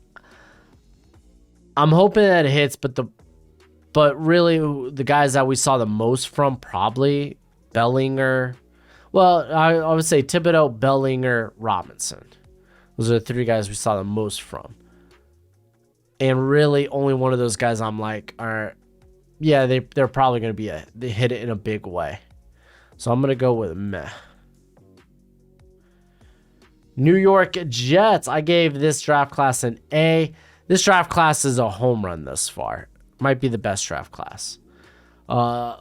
I'm hoping that it hits, but really, the guys that we saw the most from, probably Bellinger. Well, I would say Thibodeau, Bellinger, Robinson. Those are the 3 guys we saw the most from. And really, only one of those guys I'm like, they're probably going to they hit it in a big way. So I'm going to go with meh. New York Jets. I gave this draft class an A. This draft class is a home run thus far. Might be the best draft class. Sauce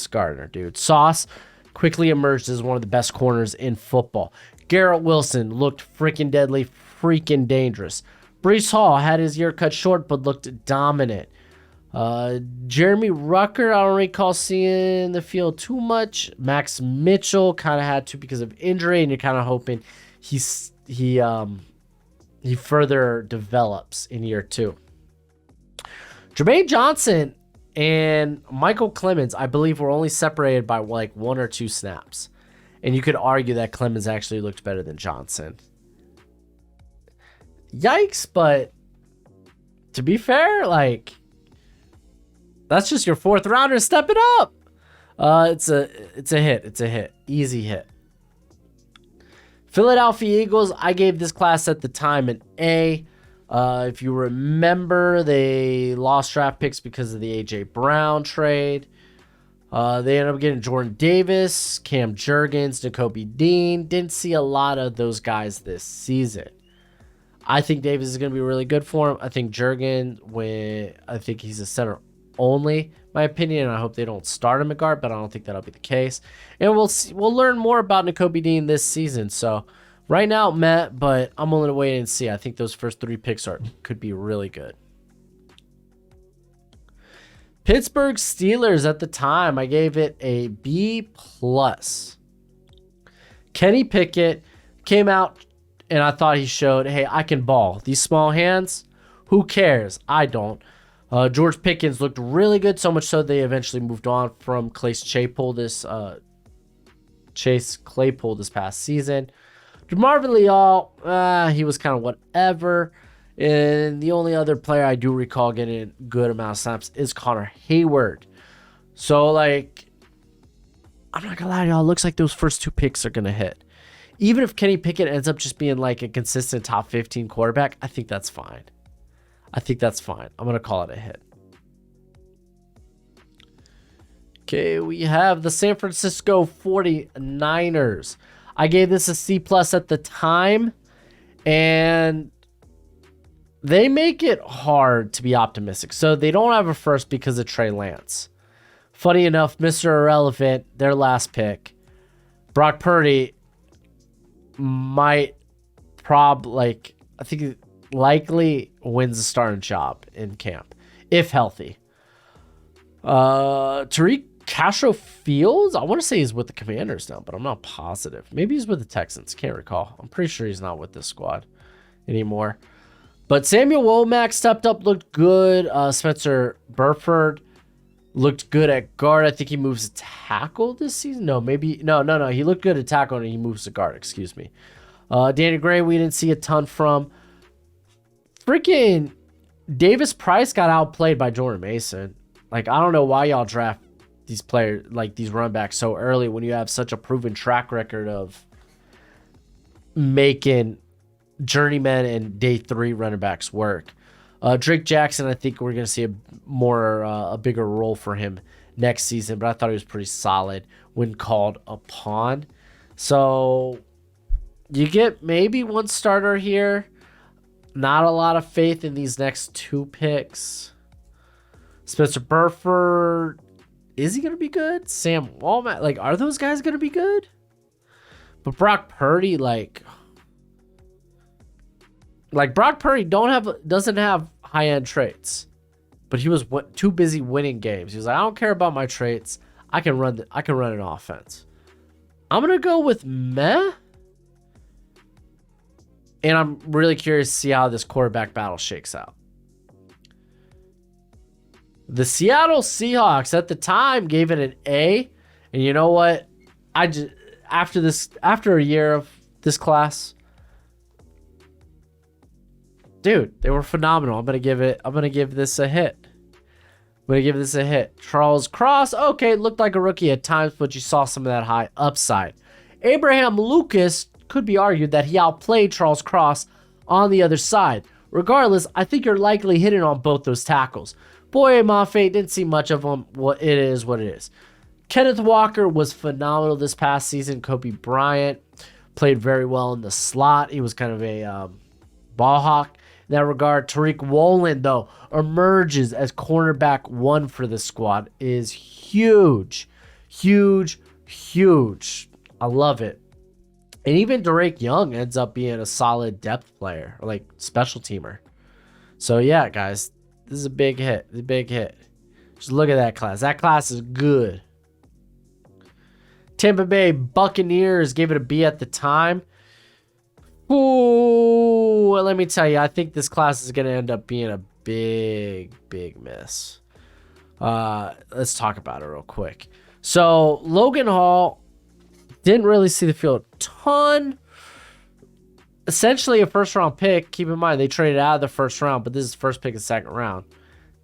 Gardner, dude. Sauce quickly emerged as one of the best corners in football. Garrett Wilson looked freaking deadly, freaking dangerous. Breece Hall had his year cut short, but looked dominant. Jeremy Rucker, I don't recall seeing the field too much. Max Mitchell kind of had to because of injury, and you're kind of hoping he further develops in year 2. Jermaine Johnson and Michael Clemens, I believe, were only separated by like 1 or 2 snaps. And you could argue that Clemens actually looked better than Johnson. Yikes, but to be fair, like, that's just your 4th rounder. Step it up. It's a hit. It's a hit. Easy hit. Philadelphia Eagles, I gave this class at the time an A. If you remember, they lost draft picks because of the A.J. Brown trade. They ended up getting Jordan Davis, Cam Jurgens, Nakobe Dean. Didn't see a lot of those guys this season. I think Davis is going to be really good for him. I think Jurgens, I think he's a center only, my opinion, and I hope they don't start him at guard, but I don't think that'll be the case. And we'll learn more about Nakobe Dean this season. So right now, Matt, but I'm willing to wait and see. I think those first 3 picks could be really good. Pittsburgh Steelers, at the time, I gave it a B+. Kenny Pickett came out, and I thought he showed, hey, I can ball. These small hands, who cares? I don't. George Pickens looked really good, so much so they eventually moved on from Chase Claypool this past season. DeMarvin Leal, he was kind of whatever. And the only other player I do recall getting a good amount of snaps is Connor Hayward. So, like, I'm not going to lie to y'all, it looks like those first 2 picks are going to hit. Even if Kenny Pickett ends up just being like a consistent top 15 quarterback, I think that's fine. I'm going to call it a hit. Okay, we have the San Francisco 49ers. I gave this a C+ at the time, and they make it hard to be optimistic. So they don't have a first because of Trey Lance. Funny enough, Mr. Irrelevant, their last pick, Brock Purdy might I think he likely wins the starting job in camp, if healthy. Tariq Castro Fields, I want to say he's with the Commanders now, but I'm not positive. Maybe he's with the Texans. Can't recall. I'm pretty sure he's not with this squad anymore. But Samuel Womack stepped up, looked good. Spencer Burford looked good at guard. I think he moves to tackle this season. No. He looked good at tackle and he moves to guard. Excuse me. Danny Gray, we didn't see a ton from. Freaking Davis Price got outplayed by Jordan Mason. Like, I don't know why y'all draft these players, like these run backs, so early when you have such a proven track record of making journeyman and day 3 running backs work. Drake Jackson, I think we're going to see a bigger role for him next season, but I thought he was pretty solid when called upon. So you get maybe one starter here. Not a lot of faith in these next 2 picks. Spencer Burford, is he going to be good? Sam Womack, like, are those guys going to be good? But Brock Purdy, like Brock Purdy doesn't have high-end traits, but he was too busy winning games. He was like, I don't care about my traits. I can run an offense. I'm going to go with meh. And I'm really curious to see how this quarterback battle shakes out. The Seattle Seahawks at the time gave it an A. And you know what? After a year of this class, dude, they were phenomenal. I'm gonna give this a hit. Charles Cross, okay, looked like a rookie at times, but you saw some of that high upside. Abraham Lucas, could be argued that he outplayed Charles Cross on the other side. Regardless, I think you're likely hitting on both those tackles. Boye Mafe, didn't see much of him. What it is. Kenneth Walker was phenomenal this past season. Kobe Bryant played very well in the slot. He was kind of a ball hawk in that regard. Tariq Woolen, though, emerges as cornerback 1 for the squad. Is huge. I love it. And even Drake Young ends up being a solid depth player, or like special teamer. So yeah, guys, this is a big hit. Just look at that class. That class is good. Tampa Bay Buccaneers gave it a B at the time. Ooh, let me tell you, I think this class is going to end up being a big miss. Let's talk about it real quick. So Logan Hall didn't really see the field a ton. Essentially a first-round pick. Keep in mind, they traded out of the first round, but this is first pick of the second round.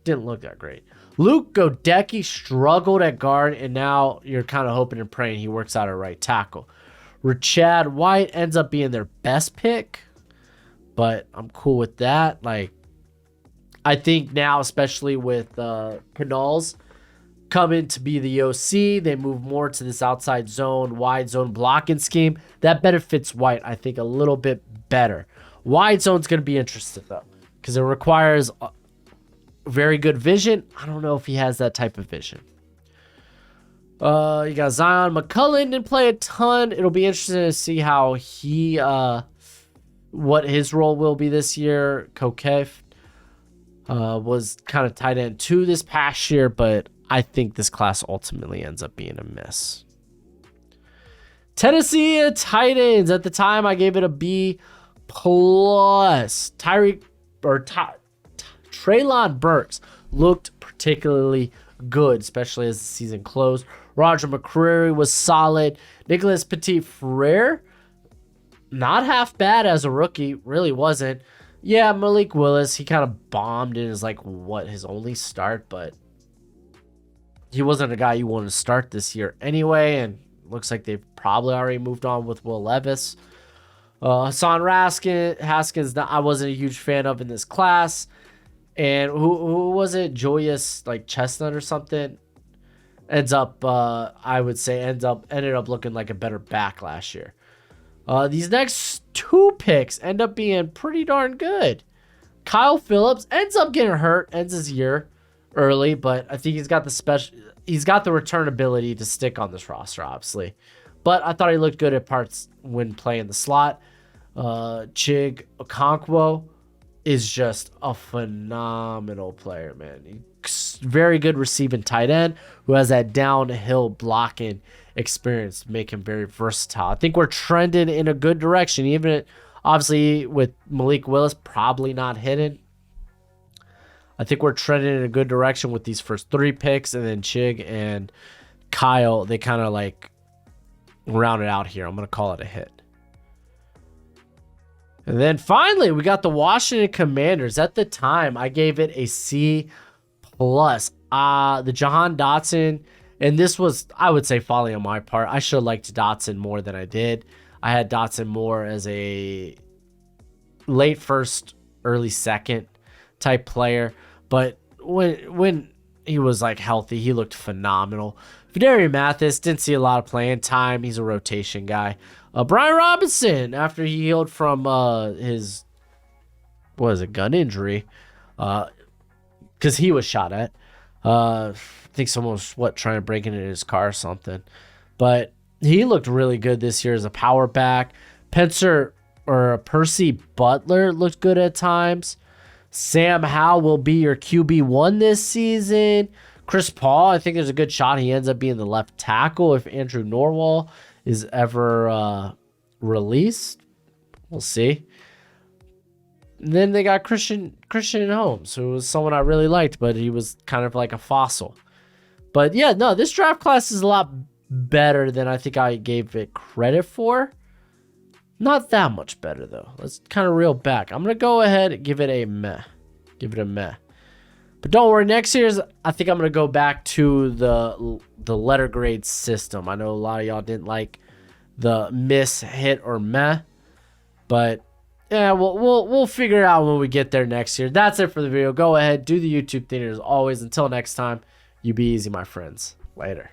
Didn't look that great. Luke Godecki struggled at guard, and now you're kind of hoping and praying he works out at right tackle. Rashad White ends up being their best pick, but I'm cool with that. Like, I think now, especially with Canals coming to be the OC, they move more to this outside zone, wide zone blocking scheme. That benefits White, I think, a little bit better. Wide zone's going to be interesting, though, because it requires very good vision. I don't know if he has that type of vision. You got Zion McCullum, didn't play a ton. It'll be interesting to see how he, what his role will be this year. Kokef was kind of tight end 2 this past year, but I think this class ultimately ends up being a miss. Tennessee Titans. At the time, I gave it a B+. Treylon Burks looked particularly good, especially as the season closed. Roger McCreary was solid. Nicholas Petit-Frere, not half bad as a rookie, really wasn't. Yeah, Malik Willis, he kind of bombed in his his only start, but he wasn't a guy you wanted to start this year anyway, and looks like they've probably already moved on with Will Levis. Hassan Haskins, I wasn't a huge fan of in this class. And who was it? Julius like Chestnut or something. Ended up looking like a better back last year. These next 2 picks end up being pretty darn good. Kyle Phillips ends up getting hurt, ends his year early, but I think he's got the return ability to stick on this roster, obviously. But I thought he looked good at parts when playing the slot. Chig Okonkwo is just a phenomenal player, man. He's very good receiving tight end who has that downhill blocking experience to make him very versatile. I think we're trending in a good direction, even obviously with Malik Willis probably not hitting. I think we're trending in a good direction with these first 3 picks, and then Chig and Kyle, they kind of like round it out here. I'm going to call it a hit. And then finally, we got the Washington Commanders. At the time, I gave it a C+. The Jahan Dotson, and this was, I would say, folly on my part. I should have liked Dotson more than I did. I had Dotson more as a late first, early second type player. But when he was like healthy, he looked phenomenal. Fidari Mathis, didn't see a lot of playing time. He's a rotation guy. Brian Robinson, after he healed from his gun injury, because he was shot at. I think someone was trying to break into his car or something. But he looked really good this year as a power back. Percy Butler looked good at times. Sam Howell will be your QB1 this season. Chris Paul, I think there's a good shot he ends up being the left tackle if Andrew Norwell is ever released. We'll see. And then they got Christian Holmes, who was someone I really liked, but he was kind of like a fossil. But yeah, no, this draft class is a lot better than I think I gave it credit for. Not that much better, though. Let's kind of reel back. I'm going to go ahead and give it a meh. But don't worry, next year's, I think I'm going to go back to the letter grade system. I know a lot of y'all didn't like the miss, hit, or meh. But yeah, we'll figure it out when we get there next year. That's it for the video. Go ahead, do the YouTube thing as always. Until next time, you be easy, my friends. Later.